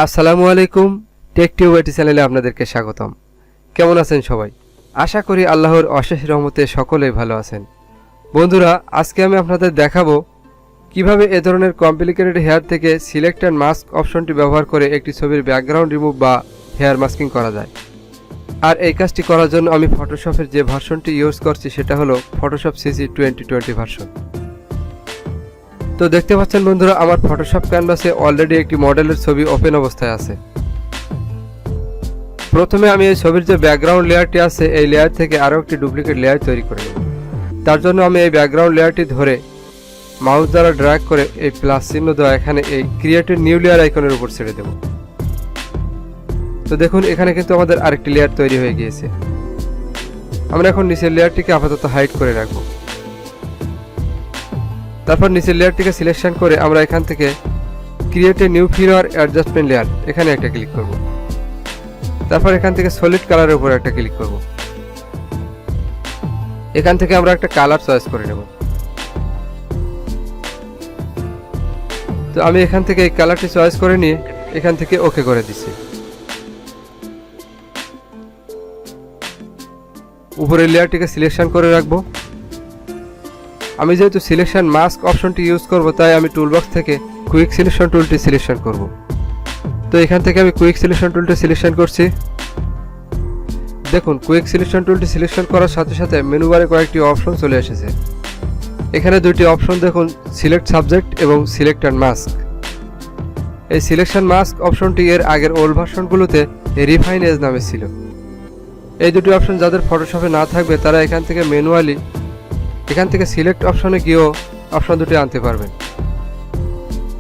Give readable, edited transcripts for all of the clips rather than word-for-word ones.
আসসালামু আলাইকুম, টেক টিউবাইটি চ্যানেলে আপনাদেরকে স্বাগতম। কেমন আছেন সবাই? আশা করি আল্লাহর অশেষ রহমতে সকলেই ভালো আছেন। বন্ধুরা, আজকে আমি আপনাদের দেখাবো কিভাবে এ ধরনের কমপ্লিকেটেড হেয়ার থেকে সিলেক্ট অ্যান্ড মাস্ক অপশনটি ব্যবহার করে একটি ছবির ব্যাকগ্রাউন্ড রিমুভ বা হেয়ার মাস্কিং করা যায়। আর এই কাজটি করার জন্য আমি ফটোশপের যে ভার্সনটি ইউজ করছি সেটা হলো ফটোশপ সিসি 2020 ভার্সন। তো দেখতে পাচ্ছেন বন্ধুরা, আমার ফটোশপ ক্যানভাসে অলরেডি একটি মডেলের ছবি ওপেন অবস্থায় আছে। প্রথমে আমি এই ছবির যে ব্যাকগ্রাউন্ড লেয়ারটি আছে এই লেয়ার থেকে আরও একটি ডুপ্লিকেট লেয়ার তৈরি করে নেব। তার জন্য আমি এই ব্যাকগ্রাউন্ড লেয়ারটি ধরে মাউস দ্বারা ড্র্যাগ করে এই প্লাস চিহ্ন দেওয়া এখানে এই ক্রিয়েটেড নিউ লেয়ার আইকনের উপর ছেড়ে দেব। তো দেখুন, এখানে কিন্তু আমাদের আরেকটি লেয়ার তৈরি হয়ে গিয়েছে। আমরা এখন নিচের লেয়ারটিকে আপাতত হাইড করে রাখব। তারপর নিচের লেয়ারটিকে সিলেকশন করে আমরা এখান থেকে create a new figure adjustment layer এখানে একটা ক্লিক করব। তারপর এখান থেকে সলিড কালারের উপর একটা ক্লিক করব। এখান থেকে আমরা একটা কালার চয়েস করে নেব। তো আমি এখান থেকে এই কালারটি চয়েস করে নিয়ে এখান থেকে ওকে করে দিচ্ছি। উপরের লেয়ারটিকে সিলেকশন করে রাখবো। আমি যেহেতু সিলেকশন মাস্ক অপশনটি ইউজ করব, তাই আমি টুলবক্স থেকে কুইক সিলেকশন টুলটি সিলেকশন করব। তো এখান থেকে আমি কুইক সিলেকশন টুলটি সিলেকশন করছি। দেখুন, কুইক সিলেকশন টুলটি সিলেকশন করার সাথে সাথে মেনু বারে কয়েকটি অপশন চলে এসেছে। এখানে দুটি অপশন দেখুন, সিলেক্ট সাবজেক্ট এবং সিলেক্ট অ্যান্ড মাস্ক। এই সিলেকশন মাস্ক অপশনটি এর আগের ওল্ড ভার্সনগুলোতে রিফাইন এজ নামে ছিল। এই দুটি অপশন যাদের ফটোশপে না থাকবে তারা এখান থেকে ম্যানুয়ালি এখান থেকে সিলেক্ট অপশনে গিয়েও অপশন দুটি আনতে পারবেন।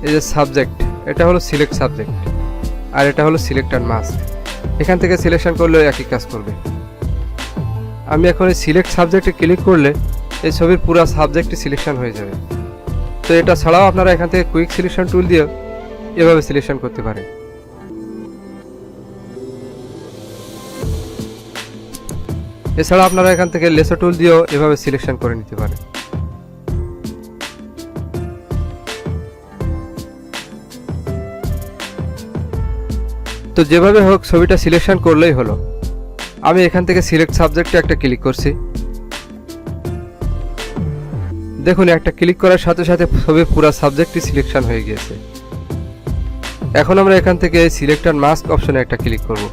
এই যে সাবজেক্ট, এটা হলো সিলেক্ট সাবজেক্ট আর এটা হলো সিলেক্ট অ্যান্ড মাস্ক। এখান থেকে সিলেকশন করলেও একই কাজ করবে। আমি এখন এই সিলেক্ট সাবজেক্টে ক্লিক করলে এই ছবির পুরো সাবজেক্টটি সিলেকশন হয়ে যাবে। তো এটা ছাড়াও আপনারা এখান থেকে কুইক সিলেকশন টুল দিয়ে এভাবে সিলেকশন করতে পারেন। এছাড়া আপনারা এখান থেকে লেসো টুল দিয়েও এভাবে সিলেকশন করে নিতে পারেন। তো যেভাবে হোক ছবিটা সিলেকশন করলেই হলো। আমি এখান থেকে সিলেক্ট সাবজেক্টে একটা ক্লিক করছি। দেখুন, একটা ক্লিক করার সাথে সাথে ছবির পুরো সাবজেক্টটি সিলেকশন হয়ে গিয়েছে। এখন আমরা এখান থেকে সিলেক্ট অ্যান্ড মাস্ক অপশনে একটা ক্লিক করব।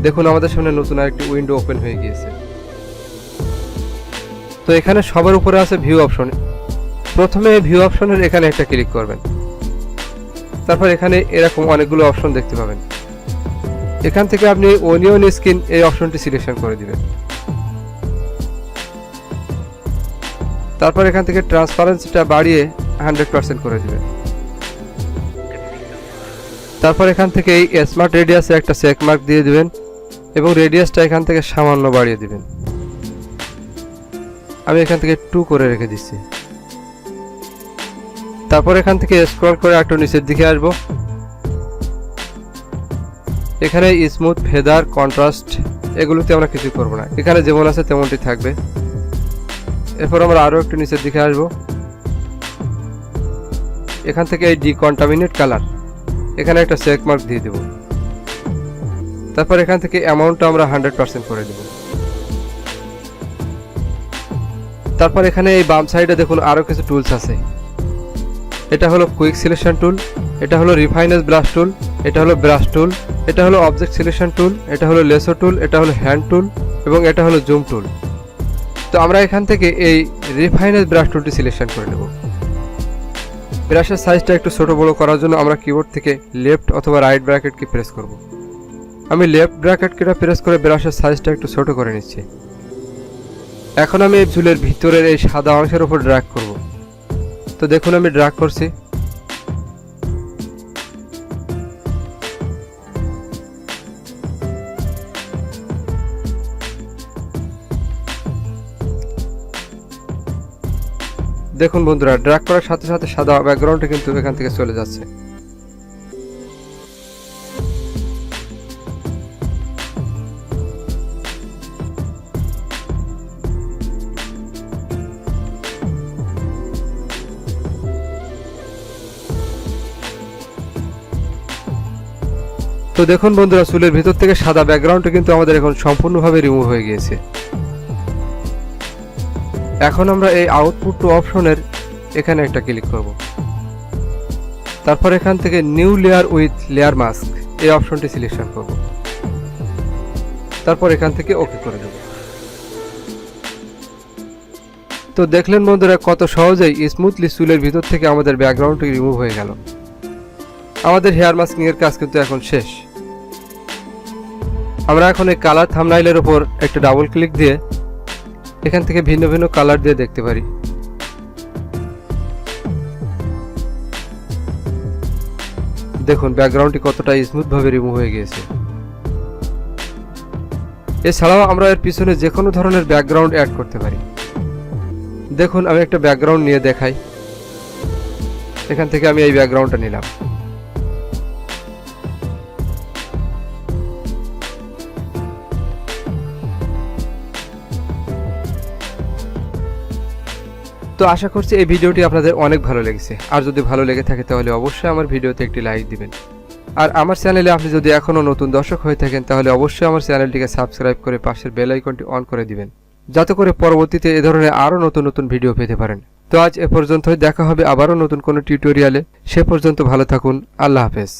দেখুন, আমাদের সামনে নতুন আরেকটি উইন্ডো ওপেন হয়ে গিয়েছে। তো এখানে সবার উপরে আছে ভিউ অপশন। প্রথমে ভিউ অপশনের এখানে একটা ক্লিক করবেন। তারপর এখানে এরকম অনেকগুলো অপশন দেখতে পাবেন। এখান থেকে আপনি অনিয়ন স্কিন এই অপশনটি সিলেকশন করে দিবেন। তারপর এখান থেকে ট্রান্সপারেন্সিটা বাড়িয়ে 100% করে দিবেন। তারপর এখান থেকে এই স্মার্ট রেডিয়াসে একটা চেক মার্ক দিয়ে দিবেন এবং রেডিয়াসটা এখান থেকে সামান্য বাড়িয়ে দিবেন। আমি এখান থেকে 2 করে রেখে দিচ্ছি। তারপর এখান থেকে স্ক্রল করে একটু নিচের দিকে আসব। এখানে স্মুথ, ফেদার, কন্ট্রাস্ট এগুলোতে আমরা কিছু করব না, এখানে যেমন আছে তেমনটি থাকবে। এরপর আমরা আরও একটু নিচের দিকে আসব। এখান থেকে এই ডিকন্টামিনেট কালার এখানে একটা চেক মার্ক দিয়ে দেব। তারপর এখান থেকে অ্যামাউন্টটা আমরা 100% করে দেব। তারপর এখানে এই বাম সাইডে দেখুন আরও কিছু টুলস আছে। এটা হলো কুইক সিলেকশন টুল, এটা হলো রিফাইনেস ব্রাশ টুল, এটা হলো ব্রাশ টুল, এটা হলো অবজেক্ট সিলেকশন টুল, এটা হলো লেসো টুল, এটা হলো হ্যান্ড টুল এবং এটা হলো জুম টুল। তো আমরা এখান থেকে এই রিফাইনেস ব্রাশ টুলটি সিলেকশন করে নেব। ব্রাশের সাইজটা একটু ছোট বড় করার জন্য আমরা কিবোর্ড থেকে লেফট অথবা রাইট ব্র্যাকেট কি প্রেস করব। আমি লেফট ব্র্যাকেট কিটা প্রেস করে ব্রাশের সাইজটা একটু ছোট করে নিচ্ছি। এখন আমি এই চুলের ভিতরের এই সাদা অংশের উপর ড্র্যাগ করব। তো দেখুন, আমি ড্র্যাগ করছি। দেখুন বন্ধুরা, ড্র্যাগ করার সাথে সাথে সাদা ব্যাকগ্রাউন্ডটা কিন্তু এখান থেকে চলে যাচ্ছে। তো দেখুন বন্ধুরা, চুলের ভিতর থেকে সাদা ব্যাকগ্রাউন্ডটা কিন্তু আমাদের এখন সম্পূর্ণভাবে রিমুভ হয়ে গিয়েছে। এখন আমরা এই আউটপুট টু অপশনের এখানে একটা ক্লিক করব। তারপর এখান থেকে new layer with layer mask এই অপশনটি সিলেকশন করব। তারপর এখান থেকে ওকে করে দেব। তো দেখলেন বন্ধুরা, কত সহজেই স্মুথলি চুলের ভিতর থেকে আমাদের ব্যাকগ্রাউন্ডটি রিমুভ হয়ে গেল। আমাদের হেয়ার মাস্কিং এর কাজ কিন্তু এখন শেষ। আমরা এখন এই কালার থাম্বনেইলের উপর একটা ডাবল ক্লিক দিয়ে এখান থেকে ভিন্ন ভিন্ন কালার দিয়ে দেখতে পারি। দেখুন ব্যাকগ্রাউন্ডটি কতটা স্মুথ ভাবে রিমুভ হয়ে গিয়েছে। এছাড়াও আমরা এর পিছনে যে কোনো ধরনের ব্যাকগ্রাউন্ড অ্যাড করতে পারি। দেখুন আমি একটা ব্যাকগ্রাউন্ড নিয়ে দেখাই। এখান থেকে আমি এই ব্যাকগ্রাউন্ডটা নিলাম। তো আশা করছি এই ভিডিওটি আপনাদের অনেক ভালো লেগেছে। আর যদি ভালো লেগে থাকে তাহলে অবশ্যই আমার ভিডিওতে একটি লাইক দিবেন। আর আমার চ্যানেলে আপনি যদি এখনও নতুন দর্শক হয়ে থাকেন তাহলে অবশ্যই আমার চ্যানেলটিকে সাবস্ক্রাইব করে পাশের বেল আইকনটি অন করে দিবেন, যাতে করে পরবর্তীতে এ ধরনের আরও নতুন নতুন ভিডিও পেতে পারেন। তো আজ এ পর্যন্তই, দেখা হবে আবারও নতুন কোনো টিউটোরিয়ালে। সে পর্যন্ত ভালো থাকুন। আল্লাহ হাফেজ।